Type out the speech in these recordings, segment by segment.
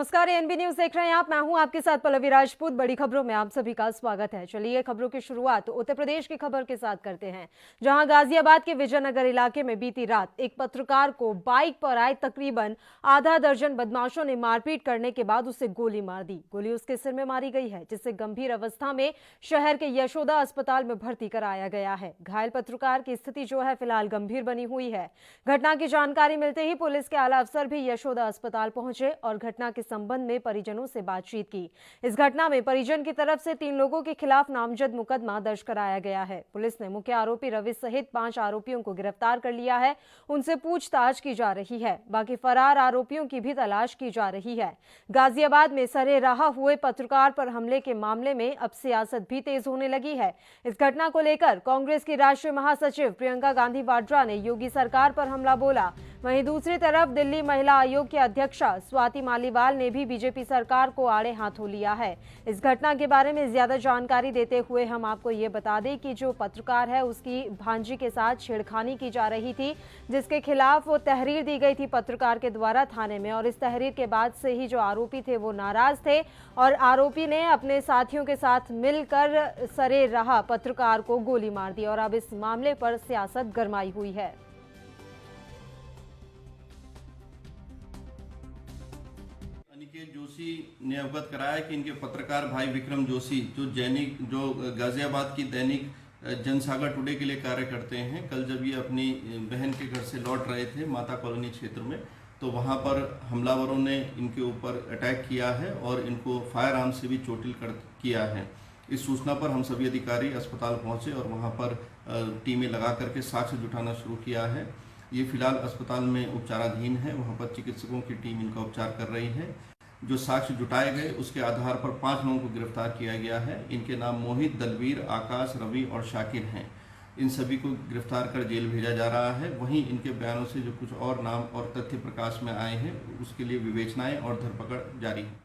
नमस्कार, ANB news देख रहे हैं आप। मैं हूं आपके साथ पल्लवी राजपूत। बड़ी खबरों में आप सभी का स्वागत है। चलिए खबरों की शुरुआत उत्तर प्रदेश की खबर के साथ करते हैं, जहां गाजियाबाद के विजयनगर इलाके में बीती रात एक पत्रकार को बाइक पर आए तकरीबन आधा दर्जन बदमाशों ने मारपीट करने के बाद उसे गोली मार दी। गोली उसके सिर में मारी गई है, जिसे गंभीर अवस्था में शहर के यशोदा अस्पताल में भर्ती कराया गया है। घायल पत्रकार की स्थिति जो है फिलहाल गंभीर बनी हुई है। घटना की जानकारी मिलते ही पुलिस के आला अफसर भी यशोदा अस्पताल पहुंचे और घटना के संबंध में परिजनों से बातचीत की। इस घटना में परिजन की तरफ से 3 लोगों के खिलाफ नामजद मुकदमा दर्ज कराया गया है। पुलिस ने मुख्य आरोपी रवि सहित 5 आरोपियों को गिरफ्तार कर लिया है। उनसे पूछताछ की जा रही है। बाकी फरार आरोपियों की भी तलाश की जा रही है। गाजियाबाद में सरेराह हुए पत्रकार पर हमले के मामले में अब सियासत भी तेज होने लगी है। इस घटना को लेकर कांग्रेस की राष्ट्रीय महासचिव प्रियंका गांधी वाड्रा ने योगी सरकार पर हमला बोला। वहीं दूसरी तरफ दिल्ली महिला आयोग की अध्यक्षा स्वाति मालीवाल ने भी बीजेपी सरकार को आड़े हाथों लिया है। इस घटना के बारे में ज्यादा जानकारी देते हुए हम आपको ये बता दें कि जो पत्रकार है उसकी भांजी के साथ छेड़खानी की जा रही थी, जिसके खिलाफ वो तहरीर दी गई थी पत्रकार के द्वारा थाने में। और इस तहरीर के बाद से ही जो आरोपी थे वो नाराज थे और आरोपी ने अपने साथियों के साथ मिलकर सरेराह पत्रकार को गोली मार दी और अब इस मामले पर सियासत गरमाई हुई है। अनिकेत जोशी ने अवगत कराया कि इनके पत्रकार भाई विक्रम जोशी जो गाजियाबाद की दैनिक जनसागर टुडे के लिए कार्य करते हैं, कल जब ये अपनी बहन के घर से लौट रहे थे माता कॉलोनी क्षेत्र में, तो वहां पर हमलावरों ने इनके ऊपर अटैक किया है और इनको फायर आर्म से भी चोटिल किया है। इस सूचना पर हम सभी अधिकारी अस्पताल पहुंचे और वहां पर टीमें लगा करके साक्ष्य जुटाना शुरू किया है। ये फिलहाल अस्पताल में उपचाराधीन है। वहां पर चिकित्सकों की टीम इनका उपचार कर रही है। जो साक्ष्य जुटाए गए उसके आधार पर 5 लोगों को गिरफ्तार किया गया है। इनके नाम मोहित, दलवीर, आकाश, रवि और शाकिर हैं। इन सभी को गिरफ्तार कर जेल भेजा जा रहा है। वहीं इनके बयानों से जो कुछ और नाम और तथ्य प्रकाश में आए हैं उसके लिए विवेचनाएं और धरपकड़ जारी है।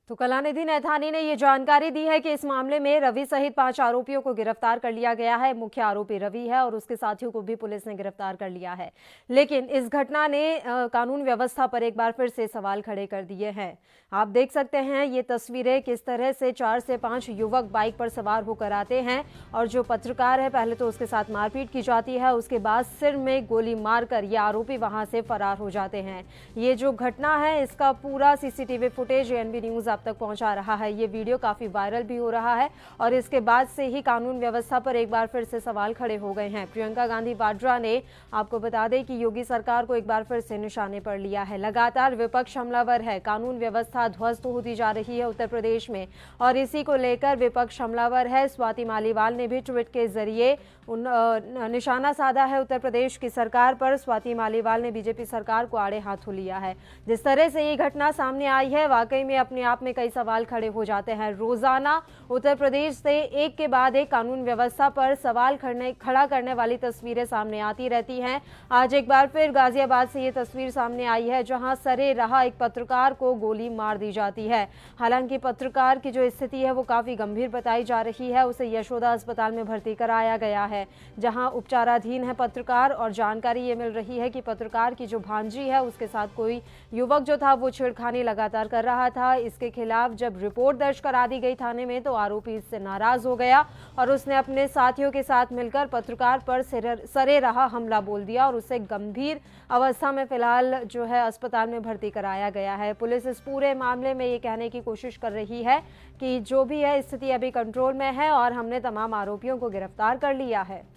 तो कलानिधि नैथानी ने ये जानकारी दी है कि इस मामले में रवि सहित 5 आरोपियों को गिरफ्तार कर लिया गया है। मुख्य आरोपी रवि है और उसके साथियों को भी पुलिस ने गिरफ्तार कर लिया है। लेकिन इस घटना ने कानून व्यवस्था पर एक बार फिर से सवाल खड़े कर दिए हैं। आप देख सकते हैं ये तस्वीरें, किस तरह से 4 से 5 युवक बाइक पर सवार होकर आते हैं और जो पत्रकार है पहले तो उसके साथ मारपीट की जाती है, उसके बाद सिर में गोली मारकर ये आरोपी वहां से फरार हो जाते हैं। ये जो घटना है इसका पूरा सीसीटीवी फुटेज एएनबी न्यूज तक पहुंचा रहा है। ये वीडियो काफी वायरल भी हो रहा है और इसके बाद से ही कानून व्यवस्था पर एक बार फिर से सवाल खड़े हो गए हैं। प्रियंका गांधी वाड्रा ने आपको बता दें कि योगी सरकार को एक बार फिर से निशाने पर लिया है। लगातार विपक्ष हमलावर है, कानून व्यवस्था ध्वस्त होती जा रही है उत्तर प्रदेश में और इसी को लेकर विपक्ष हमलावर है। स्वाति मालीवाल ने भी ट्वीट के जरिए निशाना साधा है उत्तर प्रदेश की सरकार पर। स्वाति मालीवाल ने बीजेपी सरकार को आड़े हाथों लिया है। जिस तरह से ये घटना सामने आई है वाकई में अपने आप में कई सवाल खड़े हो जाते हैं। रोजाना उत्तर प्रदेश से एक के बाद एक कानून व्यवस्था पर सवाल खड़ा करने वाली तस्वीरें सामने आती रहती हैं। आज एक बार फिर गाजियाबाद से ये तस्वीर सामने आई है जहां सरेराह एक पत्रकार को गोली मार दी जाती है। हालांकि पत्रकार की जो स्थिति है वो काफी गंभीर बताई जा रही है। उसे यशोदा अस्पताल में भर्ती कराया गया है जहां उपचाराधीन है पत्रकार। और जानकारी ये मिल रही है कि पत्रकार की जो भांजी है उसके साथ कोई युवक जो था वो छेड़खानी लगातार कर रहा था। इसके खिलाफ जब रिपोर्ट दर्ज करा दी गई थाने में तो आरोपी इससे नाराज हो गया और उसने अपने साथियों के साथ मिलकर पत्रकार पर सरेराह हमला बोल दिया और उसे गंभीर अवस्था में फिलहाल जो है अस्पताल में भर्ती कराया गया है। पुलिस इस पूरे मामले में ये कहने की कोशिश कर रही है कि जो भी है स्थिति अभी कंट्रोल में है और हमने तमाम आरोपियों को गिरफ्तार कर लिया है।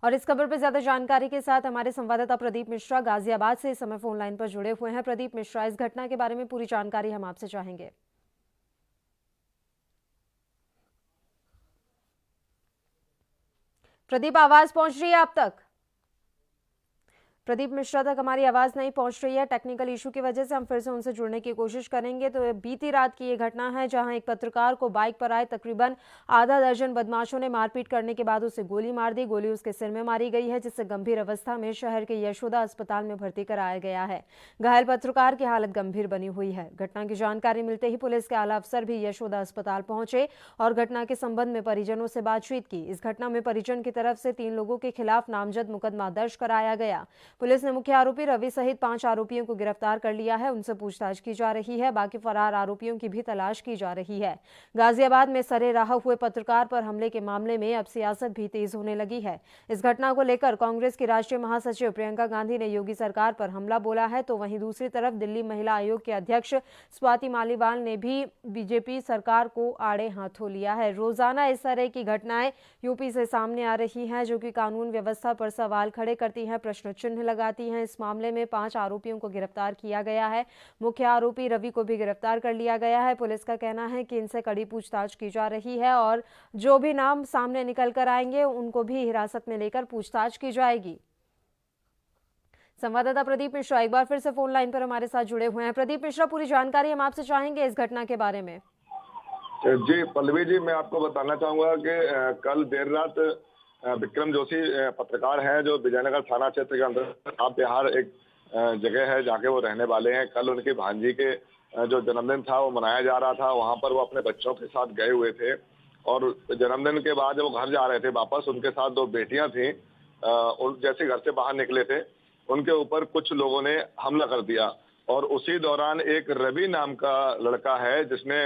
और इस खबर पर ज्यादा जानकारी के साथ हमारे संवाददाता प्रदीप मिश्रा गाजियाबाद से इस समय फोन लाइन पर जुड़े हुए हैं। प्रदीप मिश्रा, इस घटना के बारे में पूरी जानकारी हम आपसे चाहेंगे। प्रदीप, आवाज पहुंच रही है आप तक? प्रदीप मिश्रा तक हमारी आवाज नहीं पहुंच रही है। टेक्निकल इशू की वजह से हम फिर से उनसे जुड़ने की कोशिश करेंगे। तो बीती रात की ये घटना है जहां एक पत्रकार को बाइक पर आए तकरीबन आधा दर्जन बदमाशों ने मारपीट करने के बाद उसे गोली मार दी। गोली उसके सिर में मारी गई है, जिससे गंभीर अवस्था में शहर के यशोदा अस्पताल में भर्ती कराया गया है। घायल पत्रकार की हालत गंभीर बनी हुई है। घटना की जानकारी मिलते ही पुलिस के आला अफसर भी यशोदा अस्पताल पहुंचे और घटना के संबंध में परिजनों से बातचीत की। इस घटना में परिजन की तरफ से 3 लोगों के खिलाफ नामजद मुकदमा दर्ज कराया गया। पुलिस ने मुख्य आरोपी रवि सहित 5 आरोपियों को गिरफ्तार कर लिया है। उनसे पूछताछ की जा रही है। बाकी फरार आरोपियों की भी तलाश की जा रही है। गाजियाबाद में सरेराह हुए पत्रकार पर हमले के मामले में अब सियासत भी तेज होने लगी है। इस घटना को लेकर कांग्रेस की राष्ट्रीय महासचिव प्रियंका गांधी ने योगी सरकार पर हमला बोला है, तो वहीं दूसरी तरफ दिल्ली महिला आयोग के अध्यक्ष स्वाति मालीवाल ने भी बीजेपी सरकार को आड़े हाथों लिया है। रोजाना इस तरह की घटनाएं यूपी से सामने आ रही हैं, जो कि कानून व्यवस्था पर सवाल खड़े करती हैं, प्रश्न चिन्ह लगाती हैं। इस मामले में 5 आरोपियों को गिरफ्तार किया गया है। मुख्य आरोपी रवि को भी गिरफ्तार कर लिया गया है। पुलिस का कहना है कि इनसे कड़ी पूछताछ की जा रही है और जो भी नाम सामने निकल कर आएंगे उनको भी हिरासत में लेकर पूछताछ की जाएगी। संवाददाता प्रदीप मिश्रा एक बार फिर से फोन लाइन पर हमारे साथ जुड़े हुए हैं। प्रदीप मिश्रा, पूरी जानकारी हम आपसे चाहेंगे इस घटना के बारे में। जी पल्लवी जी, मैं आपको बताना चाहूंगा कि कल देर रात विक्रम जोशी पत्रकार हैं जो विजयनगर थाना क्षेत्र के अंदर आप बिहार एक जगह है जहाँ के वो रहने वाले हैं। कल उनकी भांजी के जो जन्मदिन था वो मनाया जा रहा था। वहां पर वो अपने बच्चों के साथ गए हुए थे और जन्मदिन के बाद जब वो घर जा रहे थे वापस, उनके साथ 2 बेटियां थी। जैसे घर से बाहर निकले थे, उनके ऊपर कुछ लोगों ने हमला कर दिया और उसी दौरान एक रवि नाम का लड़का है जिसने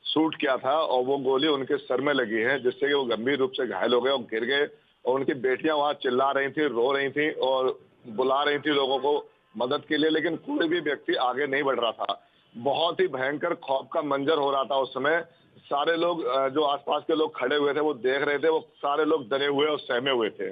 शूट किया था और वो गोली उनके सर में लगी है, जिससे कि वो गंभीर रूप से घायल हो गए और गिर गए। और उनकी बेटियां वहां चिल्ला रही थी, रो रही थी और बुला रही थी लोगों को मदद के लिए, लेकिन कोई भी व्यक्ति आगे नहीं बढ़ रहा था। बहुत ही भयंकर खौफ का मंजर हो रहा था उस समय। सारे लोग जो आसपास के लोग खड़े हुए थे वो देख रहे थे, वो सारे लोग डरे हुए और सहमे हुए थे।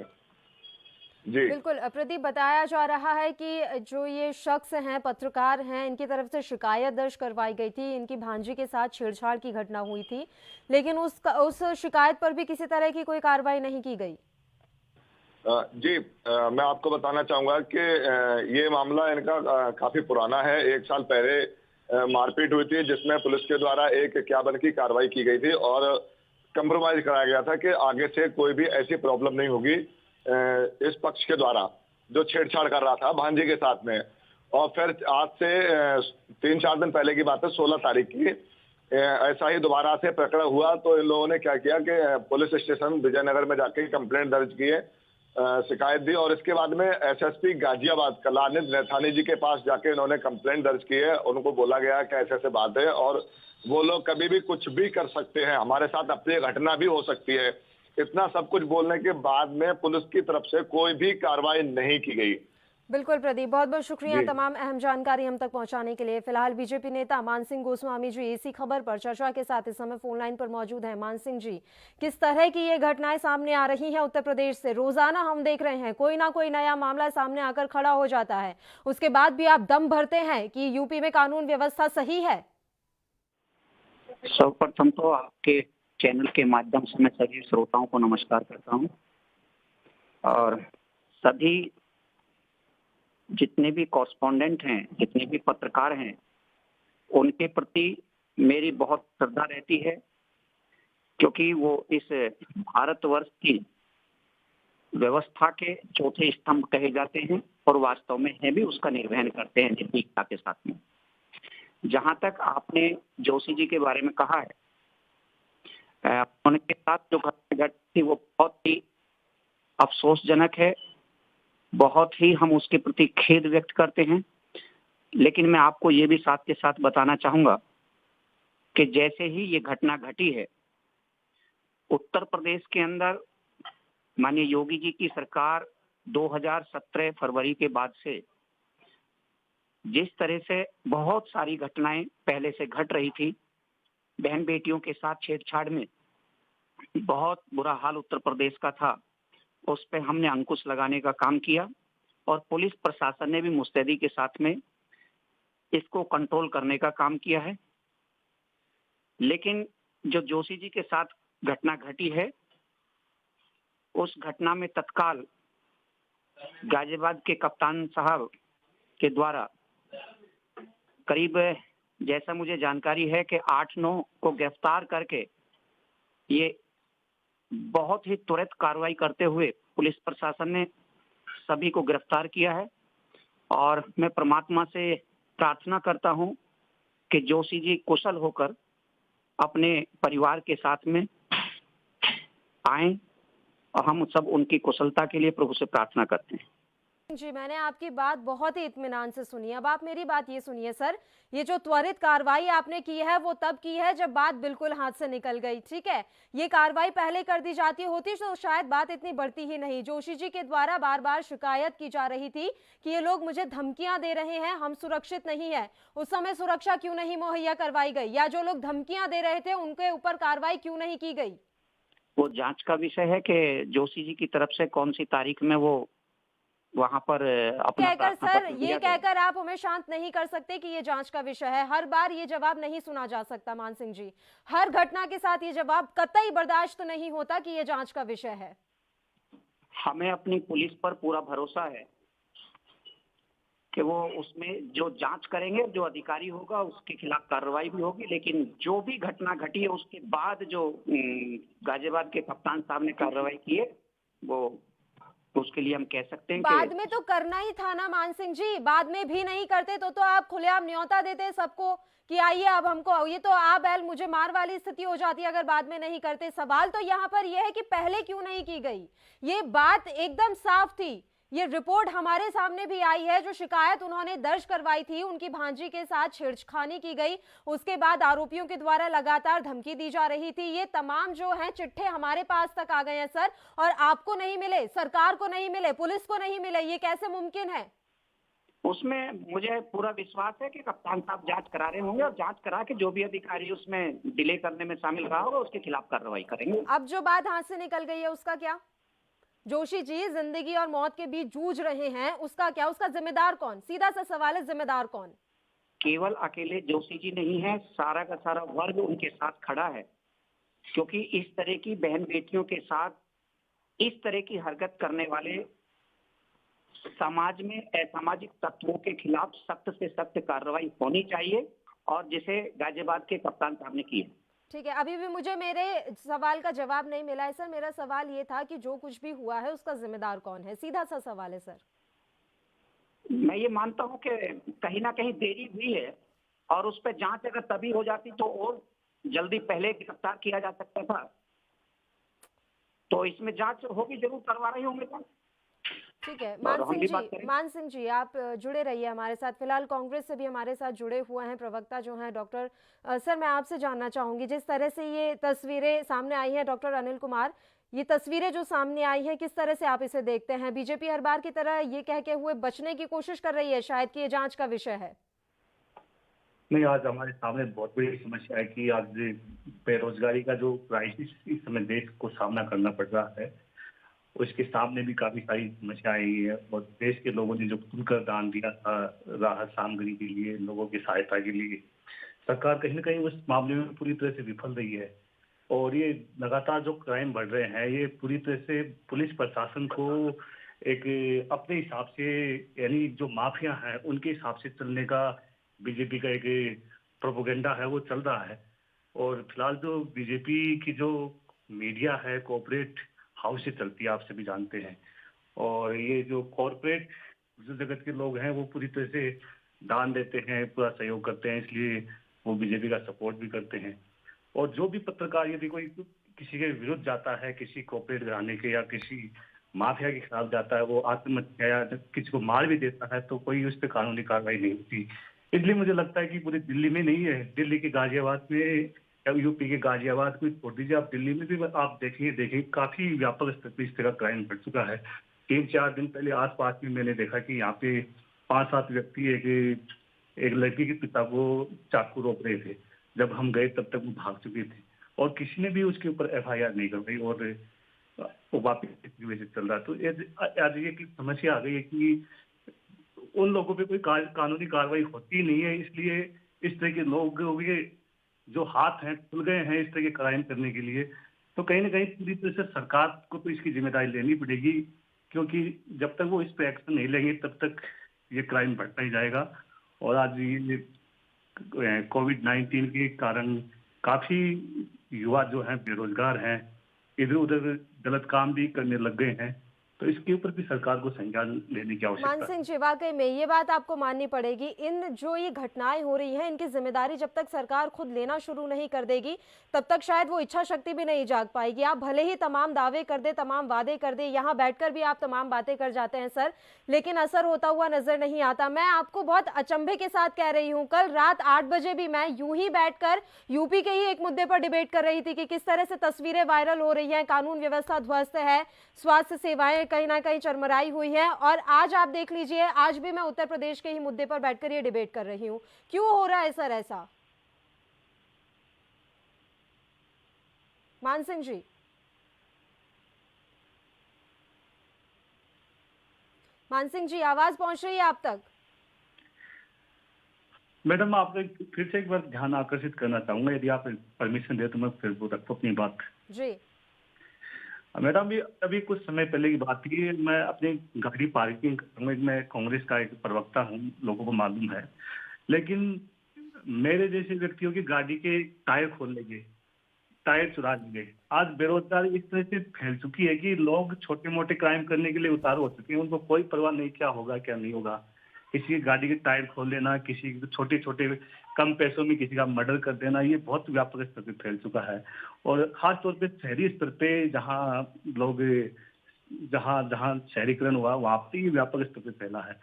जी बिल्कुल प्रदीप, बताया जा रहा है कि जो ये शख्स हैं, पत्रकार हैं, इनकी तरफ से शिकायत दर्ज करवाई गई थी। इनकी भांजी के साथ छेड़छाड़ की घटना हुई थी, लेकिन उस शिकायत पर भी किसी तरह की कोई कार्रवाई नहीं की गई। जी मैं आपको बताना चाहूंगा कि ये मामला इनका काफी पुराना है। 1 साल पहले मारपीट हुई थी जिसमें पुलिस के द्वारा एक इक्यावन की कार्रवाई की गई थी और कंप्रोमाइज कराया गया था कि आगे से कोई भी ऐसी प्रॉब्लम नहीं होगी इस पक्ष के द्वारा जो छेड़छाड़ कर रहा था भांजी के साथ में। और फिर आज से 3-4 दिन पहले की बात है, 16 तारीख की, ऐसा ही दोबारा से प्रकरण हुआ तो इन लोगों ने क्या किया कि पुलिस स्टेशन विजयनगर में जाके कंप्लेंट दर्ज किए, शिकायत दी और इसके बाद में एसएसपी गाजियाबाद कलानिधि नैथानी जी के पास जाके इन्होंने कंप्लेंट दर्ज की है। उनको बोला गया कि ऐसे ऐसे बात है और वो लोग कभी भी कुछ भी कर सकते हैं, हमारे साथ अपनी घटना भी हो सकती है। इतना सब कुछ बोलने के बाद में पुलिस की तरफ से कोई भी कार्रवाई नहीं की गई। बिल्कुल प्रदीप, बहुत बहुत शुक्रिया तमाम अहम जानकारी हम तक पहुंचाने के लिए। फिलहाल बीजेपी नेता मानसिंह गोस्वामी जी इसी खबर पर चर्चा के साथ इस समय फोन लाइन पर मौजूद हैं। मानसिंह जी, किस तरह की ये घटनाएं सामने आ रही हैं उत्तर प्रदेश से? रोजाना हम देख रहे हैं कोई ना कोई नया मामला सामने आकर खड़ा हो जाता है, उसके बाद भी आप दम भरते हैं कि यूपी में कानून व्यवस्था सही है। सर्वप्रथम तो आपके चैनल के माध्यम से मैं सभी श्रोताओं को नमस्कार करता हूं और सभी जितने भी कॉरेस्पॉन्डेंट हैं, जितने भी पत्रकार हैं, उनके प्रति मेरी बहुत श्रद्धा रहती है, क्योंकि वो इस भारतवर्ष की व्यवस्था के चौथे स्तंभ कहे जाते हैं और वास्तव में है भी, उसका निर्वहन करते हैं निर्भीकता के साथ में। जहां तक आपने जोशी जी के बारे में कहा है, उनके साथ जो घटना घटी वो बहुत ही अफसोसजनक है, बहुत ही हम उसके प्रति खेद व्यक्त करते हैं। लेकिन मैं आपको ये भी साथ के साथ बताना चाहूंगा कि जैसे ही ये घटना घटी है, उत्तर प्रदेश के अंदर माननीय योगी जी की सरकार 2017 फरवरी के बाद से जिस तरह से बहुत सारी घटनाएं पहले से घट रही थी, बहन बेटियों के साथ छेड़छाड़ में बहुत बुरा हाल उत्तर प्रदेश का था, उस पर हमने अंकुश लगाने का काम किया और पुलिस प्रशासन ने भी मुस्तैदी के साथ में इसको कंट्रोल करने का काम किया है। लेकिन जो जोशी जी के साथ घटना घटी है, उस घटना में तत्काल गाजियाबाद के कप्तान साहब के द्वारा करीब, जैसा मुझे जानकारी है कि 8-9 को गिरफ्तार करके ये बहुत ही त्वरित कार्रवाई करते हुए पुलिस प्रशासन ने सभी को गिरफ्तार किया है। और मैं परमात्मा से प्रार्थना करता हूं कि जोशी जी कुशल होकर अपने परिवार के साथ में आएं और हम सब उनकी कुशलता के लिए प्रभु से प्रार्थना करते हैं। जी, मैंने आपकी बात बहुत ही इत्मीनान से सुनी। अब आप मेरी बात ये सुनिए सर, ये जो त्वरित कार्रवाई आपने की है वो तब की है जब बात बिल्कुल हाथ से निकल गई, ठीक है। ये कार्रवाई पहले कर दी जाती होती तो शायद बात इतनी बढ़ती ही नहीं। जोशी जी के द्वारा बार बार शिकायत की जा रही थी कि ये लोग मुझे धमकियां दे रहे हैं, हम सुरक्षित नहीं है। उस समय सुरक्षा क्यों नहीं मुहैया करवाई गई, या जो लोग धमकियां दे रहे थे उनके ऊपर कार्रवाई क्यों नहीं की गई? वो जांच का विषय है कि जोशी जी की तरफ से कौन सी तारीख में वो वहां पर अपना कहकर प्रार्थना सर, पत्र ये दिया गया। कहकर आप हमें शांत नहीं कर सकते कि ये जांच का विषय है। हर बार ये जवाब नहीं सुना जा सकता मान सिंह जी। हर घटना के साथ ये जवाब कतई बर्दाश्त नहीं होता कि ये जांच का विषय है। हमें अपनी पुलिस पर पूरा भरोसा है कि वो उसमें जो जांच करेंगे, जो अधिकारी होगा उसके खिलाफ कार्रवाई भी होगी। लेकिन जो भी घटना घटी है उसके बाद जो गाजियाबाद के कप्तान साहब ने कार्रवाई की है, वो उसके लिए हम कह सकते हैं बाद कि में तो करना ही था ना मान सिंह जी। बाद में भी नहीं करते तो आप खुलेआम न्योता देते सबको कि आइए अब हमको, ये तो आ बैल मुझे मार वाली स्थिति हो जाती है अगर बाद में नहीं करते। सवाल तो यहाँ पर यह है कि पहले क्यों नहीं की गई। ये बात एकदम साफ थी। ये रिपोर्ट हमारे सामने भी आई है, जो शिकायत उन्होंने दर्ज करवाई थी, उनकी भांजी के साथ छेड़खानी की गई, उसके बाद आरोपियों के द्वारा लगातार धमकी दी जा रही थी। ये तमाम जो हैं चिट्ठे हमारे पास तक आ गए हैं सर, और आपको नहीं मिले, सरकार को नहीं मिले, पुलिस को नहीं मिले। ये कैसे मुमकिन है? उसमें मुझे पूरा विश्वास है कि कप्तान साहब जांच करा रहे होंगे और जांच करा के जो भी अधिकारी उसमें डिले करने में शामिल रहा होगा उसके खिलाफ कार्रवाई करेंगे। अब जो बात हाथ से निकल गई है उसका क्या? जोशी जी जिंदगी और मौत के बीच जूझ रहे हैं, उसका क्या? उसका जिम्मेदार कौन? सीधा सा सवाल है, जिम्मेदार कौन? केवल अकेले जोशी जी नहीं है, सारा का सारा वर्ग उनके साथ खड़ा है। क्योंकि इस तरह की बहन बेटियों के साथ इस तरह की हरकत करने वाले समाज में असामाजिक तत्वों के खिलाफ सख्त से सख्त कार्रवाई होनी चाहिए, और जिसे गाजियाबाद के कप्तान साहब ने की है। ठीक है, अभी भी मुझे मेरे सवाल का जवाब नहीं मिला है सर। मेरा सवाल ये था कि जो कुछ भी हुआ है उसका जिम्मेदार कौन है? सीधा सा सवाल है सर। मैं ये मानता हूं कि कहीं ना कहीं देरी हुई है, और उस पर जांच अगर तभी हो जाती तो और जल्दी पहले गिरफ्तार किया जा सकता था। तो इसमें जांच होगी, जरूर करवा रहे होंगे जांच। ठीक है और हम भी बात करेंगे। मान सिंह जी आप जुड़े रहिए हमारे साथ। फिलहाल कांग्रेस से भी हमारे साथ जुड़े हुए हैं प्रवक्ता जो हैं डॉक्टर सर, मैं आपसे जानना चाहूंगी, जिस तरह से ये तस्वीरें सामने आई हैं डॉक्टर अनिल कुमार, ये तस्वीरें जो सामने आई हैं किस तरह से आप इसे देखते हैं? बीजेपी हर बार की तरह ये कह के हुए बचने की कोशिश कर रही है शायद कि ये जांच का विषय है। नहीं, आज हमारे सामने बहुत बड़ी समस्या है कि आज बेरोजगारी का जो क्राइसिस इस समय देश को सामना करना पड़ रहा है, उसके सामने भी काफी सारी समस्या आई है। और देश के लोगों ने जो खुलकर दान दिया था राहत सामग्री के लिए, लोगों की सहायता के लिए, सरकार कहीं ना कहीं उस मामले में पूरी तरह से विफल रही है। और ये लगातार जो क्राइम बढ़ रहे हैं, ये पूरी तरह से पुलिस प्रशासन को एक अपने हिसाब से, यानी जो माफिया हैं उनके हिसाब से चलने का बीजेपी का एक प्रोपोगेंडा है, वो चल रहा है। और फिलहाल जो बीजेपी की जो मीडिया है कॉर्पोरेट हाउस से चलती है, आप सभी जानते हैं। और ये जो कॉर्पोरेट जगत के लोग हैं वो पूरी तरह से दान देते हैं, पूरा सहयोग करते हैं, इसलिए वो बीजेपी का सपोर्ट भी करते हैं। और जो भी पत्रकार यदि कोई किसी के विरुद्ध जाता है, किसी कॉर्पोरेट घराने के या किसी माफिया के खिलाफ जाता है, वो आत्महत्या या किसी को मार भी देता है, तो कोई उस पर कानूनी कार्रवाई नहीं होती। इसलिए मुझे लगता है कि पूरी दिल्ली में नहीं है, दिल्ली के गाजियाबाद में या यूपी के गाजियाबाद को छोड़ दीजिए, आप दिल्ली में भी आप देखिए काफी व्यापक स्तर पर इस तरह का क्राइम बढ़ चुका है। 3-4 दिन पहले आसपास में मैंने देखा कि यहाँ पे 5-7 व्यक्ति एक लड़की के पिता को चाकू रोक रहे थे। जब हम गए तब तक वो भाग चुके थे, और किसी ने भी उसके ऊपर FIR नहीं करवाई, और वो वापिस वजह चल रहा। तो आज ये की समस्या आ गई है कि उन लोगों पे कोई कानूनी कार्रवाई होती नहीं है, इसलिए इस तरह के लोग के जो हाथ हैं खुल गए हैं इस तरह के क्राइम करने के लिए। तो कहीं ना कहीं पूरी तरह से सरकार को तो इसकी जिम्मेदारी लेनी पड़ेगी, क्योंकि जब तक वो इस पर एक्शन नहीं लेंगे तब तक ये क्राइम बढ़ता ही जाएगा। और आज ये कोविड-19 के कारण काफी युवा जो हैं बेरोजगार हैं, इधर उधर गलत काम भी करने लग गए हैं, तो इसके ऊपर भी सरकार को संज्ञान लेने की आवश्यकता है। मान सिंह जी, वाकई में ये बात आपको माननी पड़ेगी, इन जो ये घटनाएं हो रही हैं इनकी जिम्मेदारी जब तक सरकार खुद लेना शुरू नहीं कर देगी तब तक शायद वो इच्छा शक्ति भी नहीं जाग पाएगी। आप भले ही तमाम दावे कर दे, तमाम वादे कर दे, यहाँ बैठकर भी आप तमाम बातें कर जाते हैं सर, लेकिन असर होता हुआ नजर नहीं आता। मैं आपको बहुत अचंभे के साथ कह रही हूँ, कल रात 8 बजे भी मैं यूं ही बैठकर यूपी के ही एक मुद्दे पर डिबेट कर रही थी कि किस तरह से तस्वीरें वायरल हो रही हैं, कानून व्यवस्था ध्वस्त है, स्वास्थ्य सेवाएं कहीं ना कहीं चरमराई हुई है, और आज आप देख लीजिए, आज भी मैं उत्तर प्रदेश के ही मुद्दे पर बैठकर ये डिबेट कर रही हूँ। क्यों हो रहा है सर ऐसा? मान सिंह जी, मान सिंह जी, आवाज पहुंच रही है आप तक? मैडम, आप फिर से एक बार ध्यान आकर्षित करना चाहूंगा, यदि आप परमिशन दे तो मैं फिर वो रखूँ अपनी बात। जी मैडम, ये अभी कुछ समय पहले की बात थी, मैं अपनी गाड़ी पार्किंग, मैं कांग्रेस का एक प्रवक्ता हूँ, लोगों को मालूम है, लेकिन मेरे जैसे व्यक्तियों की गाड़ी के टायर खोल लेंगे, टायर चुरा लेंगे। आज बेरोजगारी इस तरह से फैल चुकी है कि लोग छोटे मोटे क्राइम करने के लिए उतारू हो चुके हैं, उनको कोई परवाह नहीं क्या होगा क्या नहीं होगा। किसी की गाड़ी के टायर खोल लेना, किसी छोटे छोटे कम पैसों में किसी का मर्डर कर देना, ये बहुत व्यापक स्तर पर फैल चुका है। और खास तौर पे शहरी स्तर पे जहाँ लोग जहाँ जहाँ शहरीकरण हुआ वहाँ पे ये व्यापक स्तर पे फैला है।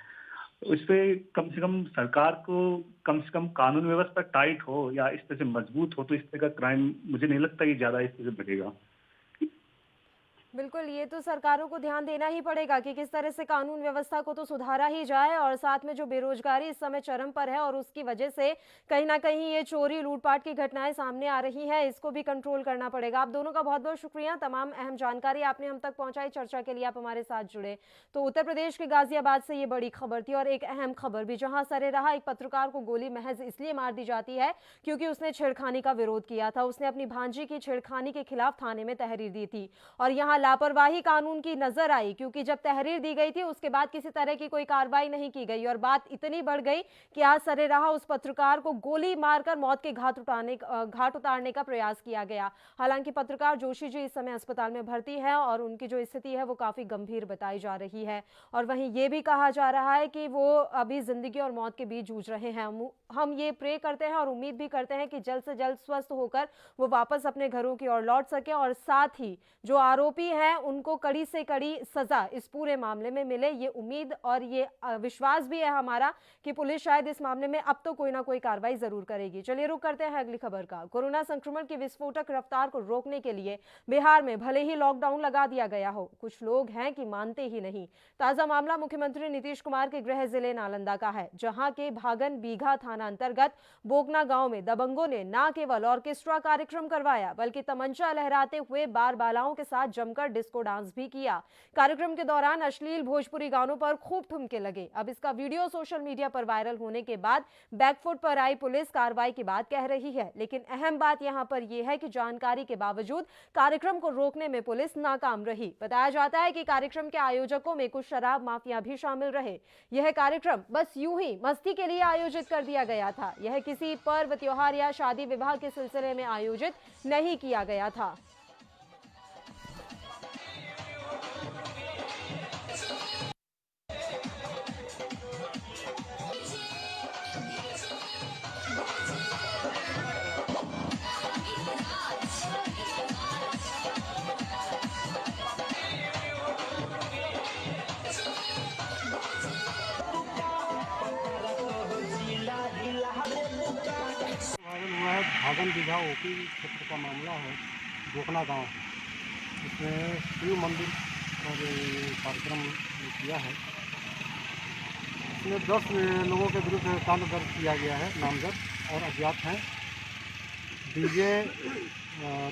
तो इस पे कम से कम सरकार को कम से कम कानून व्यवस्था टाइट हो या इस तरह से मजबूत हो तो इस तरह का क्राइम मुझे नहीं लगता कि ज्यादा इस तरह से बढ़ेगा। बिल्कुल, ये तो सरकारों को ध्यान देना ही पड़ेगा कि किस तरह से कानून व्यवस्था को तो सुधारा ही जाए, और साथ में जो बेरोजगारी इस समय चरम पर है और उसकी वजह से कहीं ना कहीं ये चोरी लूटपाट की घटनाएं सामने आ रही हैं, इसको भी कंट्रोल करना पड़ेगा। आप दोनों का बहुत बहुत शुक्रिया, तमाम अहम जानकारी आपने हम तक पहुंचाई, चर्चा के लिए आप हमारे साथ जुड़े। तो उत्तर प्रदेश के गाजियाबाद से ये बड़ी खबर थी, और एक अहम खबर भी, जहां सरेराह एक पत्रकार को गोली महज इसलिए मार दी जाती है क्योंकि उसने छेड़खानी का विरोध किया था। उसने अपनी भांजी की छेड़खानी के खिलाफ थाने में तहरीर दी थी, और यहाँ लापरवाही कानून की नजर आई, क्योंकि जब तहरीर दी गई थी उसके बाद किसी तरह की कोई कार्रवाई नहीं की गई, और बात इतनी बढ़ गई कि आज सरेराह उस पत्रकार को गोली मारकर मौत के घाट उतारने का प्रयास किया गया। हालांकि पत्रकार जोशी जी इस समय अस्पताल में भर्ती है और उनकी जो स्थिति है वो काफी गंभीर बताई जा रही है, और वहीं ये भी कहा जा रहा है कि वो अभी जिंदगी और मौत के बीच जूझ रहे हैं। हम ये प्रे करते हैं और उम्मीद भी करते हैं कि जल्द से जल्द स्वस्थ होकर वो वापस अपने घरों की ओर लौट सके, और साथ ही जो आरोपी हैं उनको कड़ी से कड़ी सजा इस पूरे मामले में मिले। ये उम्मीद और ये विश्वास भी है हमारा कि पुलिस शायद इस मामले में अब तो कोई ना कोई कार्रवाई जरूर करेगी। चलिए रुक करते हैं अगली खबर का। कोरोना संक्रमण की विस्फोटक रफ्तार को रोकने के लिए बिहार में भले ही लॉकडाउन लगा दिया गया हो, कुछ लोग हैं कि मानते ही नहीं। ताजा मामला मुख्यमंत्री नीतीश कुमार के गृह जिले नालंदा का है, जहां के भागन बीघा थाना अंतर्गत बोगना गांव में दबंगों ने न केवल ऑर्केस्ट्रा कार्यक्रम करवाया बल्कि तमंचा लहराते हुए बार बालाओं के साथ जमकर डिस्को डांस भी किया। कार्यक्रम के दौरान अश्लील भोजपुरी गानों पर खूब ठुमके लगे। अब इसका वीडियो सोशल मीडिया पर वायरल होने के बाद बैकफुट पर आई पुलिस कार्रवाई की बात कह रही है, लेकिन अहम बात यहां पर यह है कि जानकारी के बावजूद कार्यक्रम को रोकने में पुलिस नाकाम रही। बताया जाता है कि कार्यक्रम के आयोजकों में कुछ शराब माफिया भी शामिल रहे। यह कार्यक्रम बस यूं ही मस्ती के लिए आयोजित कर दिया गया था, यह किसी पर्व त्योहार या शादी विवाह के सिलसिले में आयोजित नहीं किया गया था। भागन बीघा ओपी क्षेत्र का मामला है, बोकना गांव। इसमें शिव मंदिर और कार्यक्रम किया है। इसमें 10 लोगों के विरुद्ध कांड दर्ज किया गया है, नामजद और अज्ञात हैं। डीजे,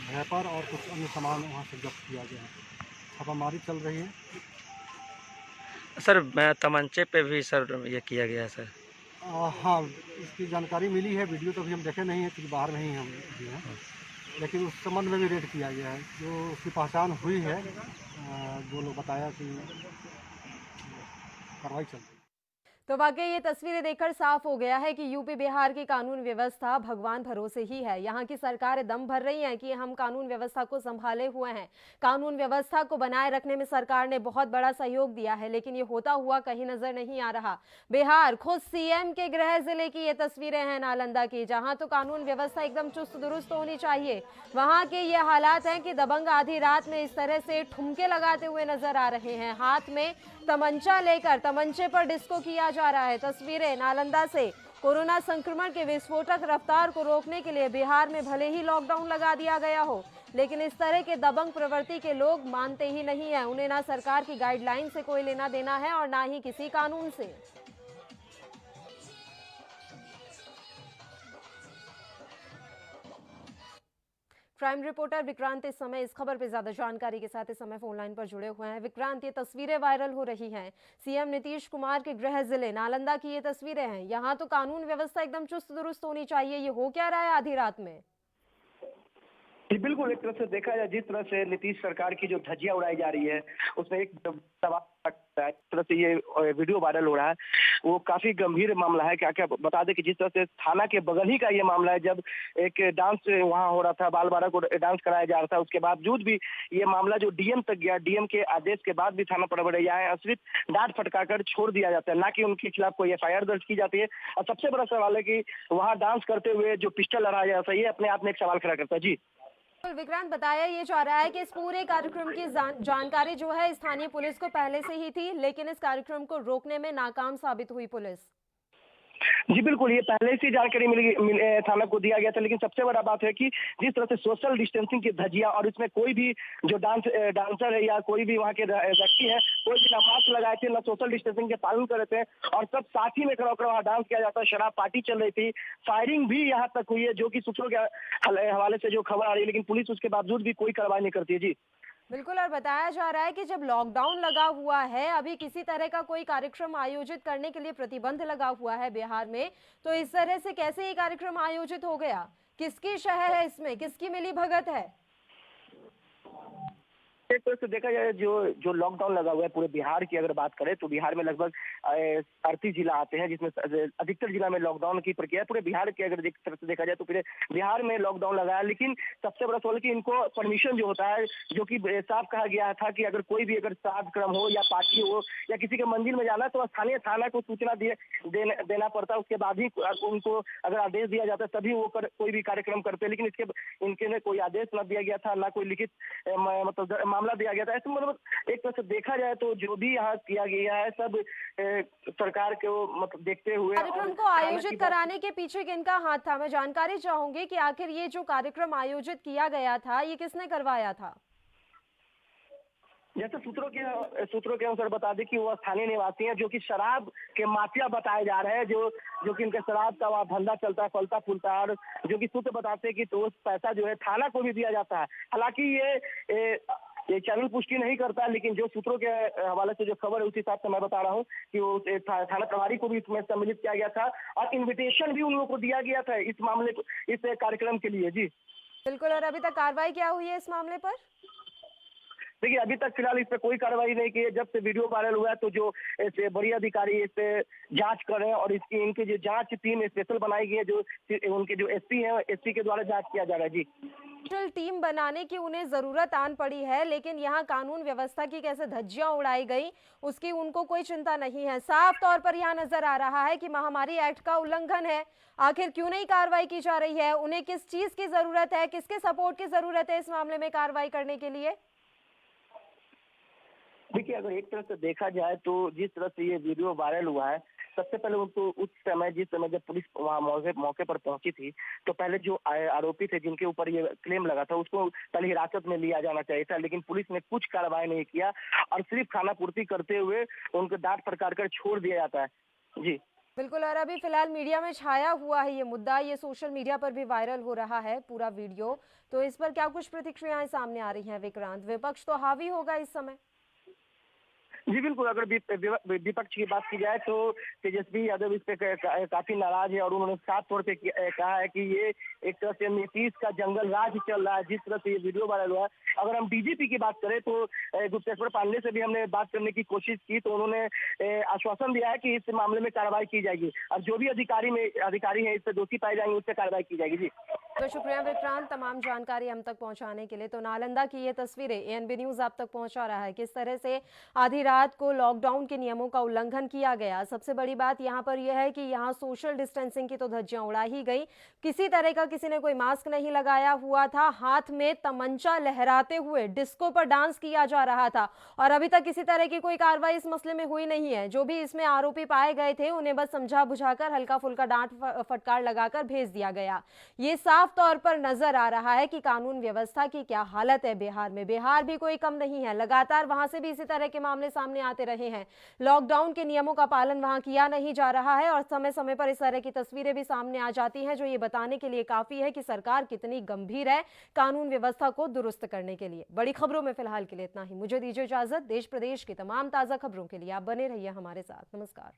भैपर और कुछ अन्य सामान वहां से जब्त किया गया है। छापामारी चल रही है। सर तमंचे पे भी सर ये किया गया है सर? हाँ, इसकी जानकारी मिली है। वीडियो तो अभी हम देखे नहीं है क्योंकि बाहर नहीं हम हैं, लेकिन उस संबंध में भी रेड किया गया है। जो उसकी पहचान हुई है, जो लोग बताया कि कार्रवाई चल रही है। तो वाकई ये तस्वीरें देखकर साफ हो गया है कि यूपी बिहार की कानून व्यवस्था भगवान भरोसे ही है। यहाँ की सरकारें दम भर रही हैं कि हम कानून व्यवस्था को संभाले हुए हैं। कानून व्यवस्था को बनाए रखने में सरकार ने बहुत बड़ा सहयोग दिया है, लेकिन ये होता हुआ कहीं नजर नहीं आ रहा। बिहार खुद सीएम के गृह जिले की ये तस्वीरें हैं नालंदा की, जहां तो कानून व्यवस्था एकदम चुस्त दुरुस्त होनी चाहिए, वहां के ये हालात हैं कि दबंग आधी रात में इस तरह से ठुमके लगाते हुए नजर आ रहे हैं। हाथ में तमंचा लेकर तमंचे पर डिस्को किया जा रहा है। तस्वीरें नालंदा से। कोरोना संक्रमण के विस्फोटक रफ्तार को रोकने के लिए बिहार में भले ही लॉकडाउन लगा दिया गया हो, लेकिन इस तरह के दबंग प्रवृत्ति के लोग मानते ही नहीं है। उन्हें ना सरकार की गाइडलाइन से कोई लेना देना है और ना ही किसी कानून से। क्राइम रिपोर्टर विक्रांत इस समय इस खबर पर ज्यादा जानकारी के साथ इस समय फोन लाइन पर जुड़े हुए हैं। विक्रांत, ये तस्वीरें वायरल हो रही हैं, सीएम नीतीश कुमार के गृह जिले नालंदा की ये तस्वीरें हैं। यहाँ तो कानून व्यवस्था एकदम चुस्त दुरुस्त होनी चाहिए, ये हो क्या रहा है आधी रात में? जी बिल्कुल, एक तरह से देखा जाए जिस तरह से नीतीश सरकार की जो धज्जियां उड़ाई जा रही है उसमें एक सवाल इस तरह से ये वीडियो वायरल हो रहा है, वो काफी गंभीर मामला है। क्या क्या बता दें कि जिस तरह से थाना के बगल ही का ये मामला है, जब एक डांस वहां हो रहा था, बाल बारह को डांस कराया जा रहा था, उसके बावजूद भी ये मामला जो डीएम तक गया, डीएम के आदेश के बाद भी थाना प्रभारी यहाँ सिर्फ डांट फटकाकर छोड़ दिया जाता है, ना कि उनके खिलाफ कोई एफआईआर दर्ज की जाती है। और सबसे बड़ा सवाल है कि वहाँ डांस करते हुए जो पिस्टल लहराया जाता है, ये अपने आप में एक सवाल खड़ा करता है। जी विक्रांत, बताया ये जा रहा है कि इस पूरे कार्यक्रम की जानकारी जो है स्थानीय पुलिस को पहले से ही थी, लेकिन इस कार्यक्रम को रोकने में नाकाम साबित हुई पुलिस। जी बिल्कुल, ये पहले से जानकारी थाना को दिया गया था, लेकिन सबसे बड़ा बात है कि जिस तरह से सोशल डिस्टेंसिंग की धज्जियां और इसमें कोई भी जो डांसर है या कोई भी वहाँ के व्यक्ति है, कोई भी ना मास्क लगाए थे, ना सोशल डिस्टेंसिंग के पालन कर रहे थे, और सब साथ ही में खड़ा होकर वहाँ डांस किया जाता है। शराब पार्टी चल रही थी, फायरिंग भी यहाँ तक हुई है, जो कि सूत्रों के हवाले से जो खबर आ रही है, लेकिन पुलिस उसके बावजूद भी कोई कार्रवाई नहीं करती है। जी बिल्कुल, और बताया जा रहा है कि जब लॉकडाउन लगा हुआ है, अभी किसी तरह का कोई कार्यक्रम आयोजित करने के लिए प्रतिबंध लगा हुआ है बिहार में, तो इस तरह से कैसे ये कार्यक्रम आयोजित हो गया? किसकी शहर है इसमें, किसकी मिली भगत है? एक तरह से देखा जाए जो लॉकडाउन लगा हुआ है पूरे बिहार की अगर बात करें तो बिहार में लगभग 38 जिला आते हैं, जिसमें अधिकतर जिला में लॉकडाउन की प्रक्रिया पूरे बिहार की अगर तरह से देखा जाए तो पूरे बिहार में लॉकडाउन लगाया। लेकिन सबसे बड़ा सवाल कि इनको परमिशन जो होता है, जो कि साफ कहा गया था कि अगर कोई भी अगर श्राद्ध क्रम हो या पार्टी हो या किसी के मंदिर में जाना है तो स्थानीय थाना को सूचना देना पड़ता है, उसके बाद ही उनको अगर आदेश दिया जाता है तभी वो कोई भी कार्यक्रम करते हैं। लेकिन इनके कोई आदेश न दिया गया था, ना कोई लिखित मतलब मामला दिया गया था। ऐसे मतलब एक तरह से देखा जाए तो जो भी यहाँ किया गया है सब सरकार को मतलब देखते हुए कार्यक्रम को आयोजित कराने के पीछे किनका हाथ था? मैं जानकारी चाहूंगी कि आखिर ये जो कार्यक्रम आयोजित किया गया था ये किसने करवाया था? जैसे सूत्रों के अनुसार बता दें कि वो स्थानीय निवासी हैं, जो कि शराब के माफिया बताए जा रहे हैं, जो कि इनके शराब का वहाँ धंधा चलता है, फलता फूलता है, और जो कि सूत्र बताते हैं कि तो पैसा जो है थाना को भी दिया जाता है। हालांकि ये चैनल पुष्टि नहीं करता, लेकिन जो सूत्रों के हवाले से जो खबर है उस हिसाब से मैं बता रहा हूँ कि वो थाना प्रभारी को भी इसमें सम्मिलित किया गया था और इन्विटेशन भी उन लोगों को दिया गया था इस मामले को, इस कार्यक्रम के लिए। जी बिल्कुल, और अभी तक कार्रवाई क्या हुई है इस मामले पर? देखिए, अभी तक फिलहाल इस पर कोई कार्रवाई नहीं की है। जब से वीडियो वायरल हुआ है तो जो ऐसे बड़ी अधिकारी इस पे जांच कर रहे हैं और इनकी जो जांच टीम स्पेशल बनाई गई है, जो उनके जो एसपी है, एसपी के द्वारा जांच किया जा रहा है। जी टीम बनाने की उन्हें जरूरत आन पड़ी है, लेकिन यहाँ कानून व्यवस्था की कैसे धज्जियां उड़ाई गई उसकी उनको कोई चिंता नहीं है। साफ तौर पर यहाँ नजर आ रहा है कि महामारी एक्ट का उल्लंघन है। आखिर क्यों नहीं कार्रवाई की जा रही है? उन्हें किस चीज की जरूरत है, किसके सपोर्ट की जरूरत है इस मामले में कार्रवाई करने के लिए? देखिए, अगर एक तरह से देखा जाए तो जिस तरह से ये वीडियो वायरल हुआ है, सबसे पहले उनको उस समय जिस समय जब पुलिस वहाँ मौके पर पहुंची थी तो पहले जो आरोपी थे जिनके ऊपर ये क्लेम लगा था उसको पहले हिरासत में लिया जाना चाहिए था, लेकिन पुलिस ने कुछ कार्रवाई नहीं किया और सिर्फ खानापूर्ति करते हुए उनको डांट फटकार कर छोड़ दिया जाता है। जी बिल्कुल, और अभी फिलहाल मीडिया में छाया हुआ है ये मुद्दा, ये सोशल मीडिया पर भी वायरल हो रहा है पूरा वीडियो, तो इस पर क्या कुछ प्रतिक्रियाएं सामने आ रही हैं विक्रांत? विपक्ष तो हावी होगा इस समय। जी बिल्कुल, अगर विपक्ष की बात की जाए तो तेजस्वी यादव इस पे काफी नाराज है और उन्होंने साफ तौर पे कहा है कि ये एक तरह से नीतीश का जंगल राज चल रहा है, जिस तरह से ये वीडियो वायरल हुआ है। अगर हम डीजीपी की बात करें तो गुप्तेश्वर पांडे से भी हमने बात करने की कोशिश की, तो उन्होंने आश्वासन दिया है कि इस मामले में कार्रवाई की जाएगी और जो भी अधिकारी है इससे दोषी पाए जाएंगे उससे कार्रवाई की जाएगी। जी तो शुक्रिया विक्रांत, तमाम जानकारी हम तक पहुंचाने के लिए। तो नालंदा की ये तस्वीरें एएनबी न्यूज आप तक पहुंचा रहा है, किस तरह से आधी रात को लॉकडाउन के नियमों का उल्लंघन किया गया। सबसे बड़ी बात यहां पर यह है कि यहां सोशल डिस्टेंसिंग की तो धज्जियां उड़ा ही गई, किसी तरह का किसी ने कोई मास्क नहीं लगाया हुआ था, हाथ में तमंचा लहराते हुए डिस्को पर डांस किया जा रहा था और अभी तक किसी तरह की कोई कार्रवाई इस मसले में हुई नहीं है। जो भी इसमें आरोपी पाए गए थे उन्हें बस समझा बुझाकर हल्का फुल्का डांट फटकार लगाकर भेज दिया गया। ये साफ तौर पर नजर आ रहा है कि कानून व्यवस्था की क्या हालत है बिहार में। बिहार भी कोई कम नहीं है, लगातार वहां से भी इसी तरह के मामले सामने आते रहे हैं। लॉकडाउन के नियमों का पालन वहां किया नहीं जा रहा है और समय समय पर इस तरह की तस्वीरें भी सामने आ जाती हैं, जो ये बताने के लिए काफी है कि सरकार कितनी गंभीर है कानून व्यवस्था को दुरुस्त करने के लिए। बड़ी खबरों में फिलहाल के लिए इतना ही। मुझे दीजिए इजाजत। देश प्रदेश की तमाम ताजा खबरों के लिए आप बने रहिए हमारे साथ। नमस्कार।